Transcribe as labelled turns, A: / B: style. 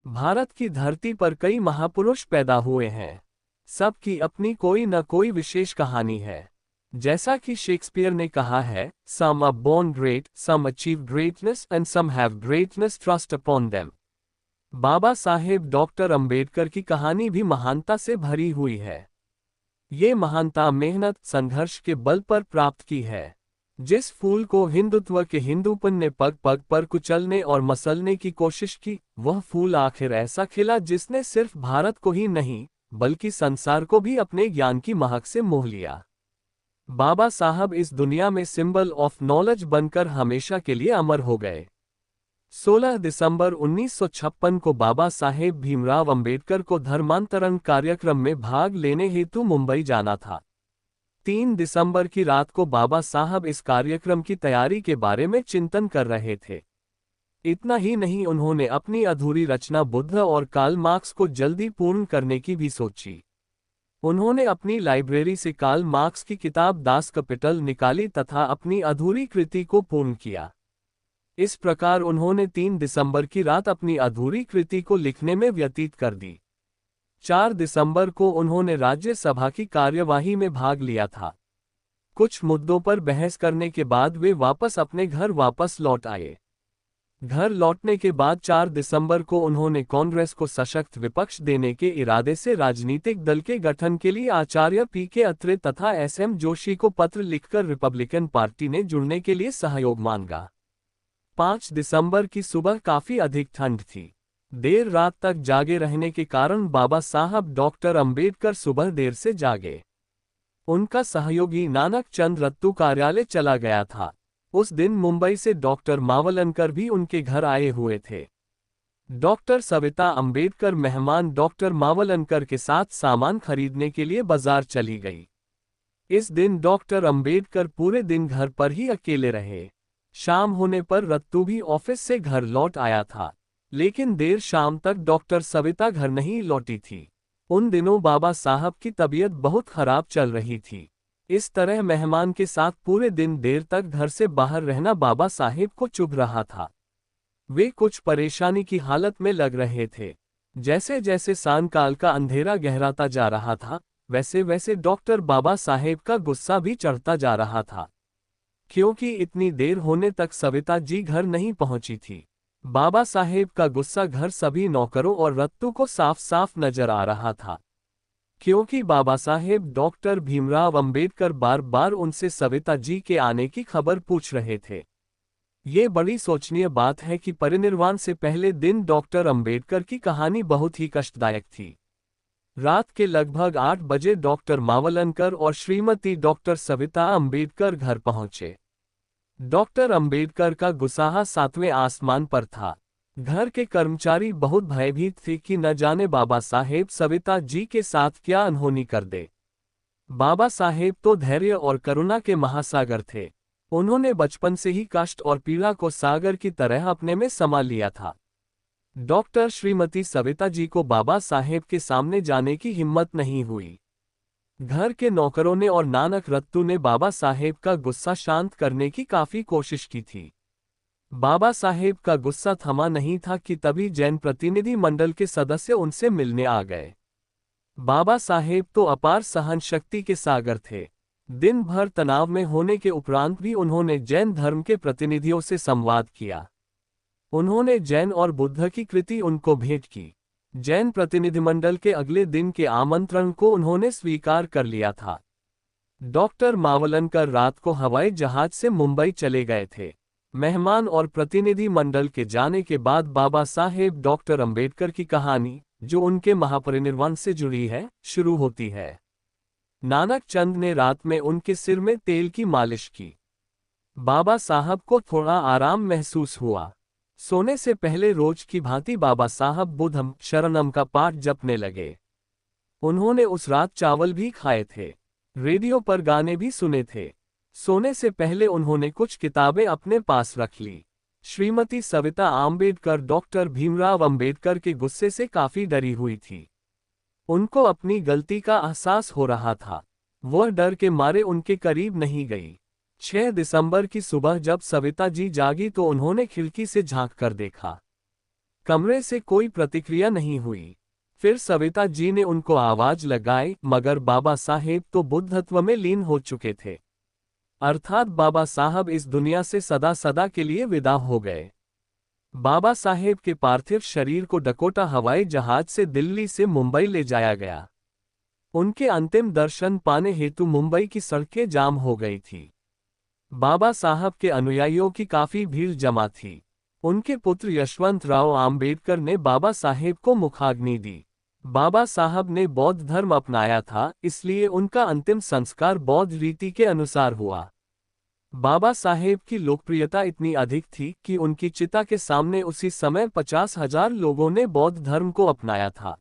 A: भारत की धरती पर कई महापुरुष पैदा हुए हैं। सबकी अपनी कोई न कोई विशेष कहानी है। जैसा कि शेक्सपियर ने कहा है, some are born great, some achieve greatness and some have greatness trust upon them. Baba Saheb doctor Ambedkar की कहानी भी महानता से भरी हुई है। ये महानता मेहनत संघर्ष के बल पर प्राप्त की है। जिस फूल को हिंदुत्व के हिंदूपन ने पग पग पर कुचलने और मसलने की कोशिश की, वह फूल आखिर ऐसा खिला जिसने सिर्फ भारत को ही नहीं बल्कि संसार को भी अपने ज्ञान की महक से मोह लिया। बाबा साहब इस दुनिया में सिंबल ऑफ नॉलेज बनकर हमेशा के लिए अमर हो गए। 16 दिसंबर 1956 को बाबा साहेब भीमराव अंबेडकर को धर्मांतरण कार्यक्रम में भाग लेने हेतु मुंबई जाना था। 3 दिसंबर की रात को बाबा साहब इस कार्यक्रम की तैयारी के बारे में चिंतन कर रहे थे। इतना ही नहीं, उन्होंने अपनी अधूरी रचना बुद्ध और कार्ल मार्क्स को जल्दी पूर्ण करने की भी सोची। उन्होंने अपनी लाइब्रेरी से कार्ल मार्क्स की किताब दास कैपिटल निकाली तथा अपनी अधूरी कृति को पूर्ण किया। इस प्रकार उन्होंने 3 दिसंबर की रात अपनी अधूरी कृति को लिखने में व्यतीत कर दी। 4 दिसंबर को उन्होंने राज्यसभा की कार्यवाही में भाग लिया था। कुछ मुद्दों पर बहस करने के बाद वे वापस अपने घर वापस लौट आए। घर लौटने के बाद 4 दिसंबर को उन्होंने कांग्रेस को सशक्त विपक्ष देने के इरादे से राजनीतिक दल के गठन के लिए आचार्य पी.के. अत्रे तथा एस.एम. जोशी को पत्र लिखकर रिपब्लिकन पार्टी ने जुड़ने के लिए सहयोग मांगा। 5 दिसंबर की सुबह काफी अधिक ठंड थी। देर रात तक जागे रहने के कारण बाबा साहब डॉक्टर अंबेडकर सुबह देर से जागे। उनका सहयोगी नानक चंद रत्तू कार्यालय चला गया था। उस दिन मुंबई से डॉक्टर मावलनकर भी उनके घर आए हुए थे। डॉक्टर सविता अंबेडकर मेहमान डॉक्टर मावलनकर के साथ सामान खरीदने के लिए बाजार चली गई। इस दिन डॉक्टर अंबेडकर पूरे दिन घर पर ही अकेले रहे। शाम होने पर रत्तू भी ऑफिस से घर लौट आया था, लेकिन देर शाम तक डॉक्टर सविता घर नहीं लौटी थी। उन दिनों बाबा साहब की तबीयत बहुत खराब चल रही थी। इस तरह मेहमान के साथ पूरे दिन देर तक घर से बाहर रहना बाबा साहेब को चुभ रहा था। वे कुछ परेशानी की हालत में लग रहे थे। जैसे जैसे सांयकाल का अंधेरा गहराता जा रहा था, वैसे वैसे डॉक्टर बाबा साहेब का गुस्सा भी चढ़ता जा रहा था, क्योंकि इतनी देर होने तक सविता जी घर नहीं पहुंची थी। बाबा साहेब का गुस्सा घर सभी नौकरों और रत्तू को साफ साफ नजर आ रहा था, क्योंकि बाबा साहेब डॉक्टर भीमराव अंबेडकर बार बार उनसे सविता जी के आने की खबर पूछ रहे थे। ये बड़ी सोचनीय बात है कि परिनिर्वाण से पहले दिन डॉक्टर अंबेडकर की कहानी बहुत ही कष्टदायक थी। रात के लगभग 8 बजे डॉक्टर मावलनकर और श्रीमती डॉक्टर सविता अंबेडकर घर पहुंचे। डॉक्टर अंबेडकर का गुस्सा 7वें आसमान पर था। घर के कर्मचारी बहुत भयभीत थे कि न जाने बाबा साहेब सविता जी के साथ क्या अनहोनी कर दे। बाबा साहेब तो धैर्य और करुणा के महासागर थे। उन्होंने बचपन से ही कष्ट और पीड़ा को सागर की तरह अपने में समा लिया था। डॉक्टर श्रीमती सविता जी को बाबा साहेब के सामने जाने की हिम्मत नहीं हुई। घर के नौकरों ने और नानक रत्तू ने बाबा साहेब का गुस्सा शांत करने की काफी कोशिश की थी। बाबा साहेब का गुस्सा थमा नहीं था कि तभी जैन प्रतिनिधि मंडल के सदस्य उनसे मिलने आ गए। बाबा साहेब तो अपार सहन शक्ति के सागर थे। दिन भर तनाव में होने के उपरांत भी उन्होंने जैन धर्म के प्रतिनिधियों से संवाद किया। उन्होंने जैन और बुद्ध की कृति उनको भेंट की। जैन प्रतिनिधिमंडल के अगले दिन के आमंत्रण को उन्होंने स्वीकार कर लिया था। डॉक्टर मावलनकर रात को हवाई जहाज से मुंबई चले गए थे। मेहमान और प्रतिनिधि मंडल के जाने के बाद बाबा साहेब डॉक्टर अंबेडकर की कहानी, जो उनके महापरिनिर्वाण से जुड़ी है, शुरू होती है। नानक चंद ने रात में उनके सिर में तेल की मालिश की। बाबा साहब को थोड़ा आराम महसूस हुआ। सोने से पहले रोज की भांति बाबा साहब बुद्धम शरणम का पाठ जपने लगे। उन्होंने उस रात चावल भी खाए थे, रेडियो पर गाने भी सुने थे। सोने से पहले उन्होंने कुछ किताबें अपने पास रख ली। श्रीमती सविता आम्बेडकर डॉक्टर भीमराव अंबेडकर के गुस्से से काफी डरी हुई थी। उनको अपनी गलती का एहसास हो रहा था। वह डर के मारे उनके करीब नहीं गई। 6 दिसंबर की सुबह जब सविता जी जागी तो उन्होंने खिड़की से झांक कर देखा। कमरे से कोई प्रतिक्रिया नहीं हुई। फिर सविता जी ने उनको आवाज लगाई, मगर बाबा साहेब तो बुद्धत्व में लीन हो चुके थे। अर्थात बाबा साहब इस दुनिया से सदा सदा के लिए विदा हो गए। बाबा साहेब के पार्थिव शरीर को डकोटा हवाई जहाज से दिल्ली से मुंबई ले जाया गया। उनके अंतिम दर्शन पाने हेतु मुंबई की सड़कें जाम हो गई थी। बाबा साहब के अनुयायियों की काफी भीड़ जमा थी। उनके पुत्र यशवंत राव आम्बेडकर ने बाबा साहेब को मुखाग्नि दी। बाबा साहब ने बौद्ध धर्म अपनाया था, इसलिए उनका अंतिम संस्कार बौद्ध रीति के अनुसार हुआ। बाबा साहेब की लोकप्रियता इतनी अधिक थी कि उनकी चिता के सामने उसी समय 50,000 लोगों ने बौद्ध धर्म को अपनाया था।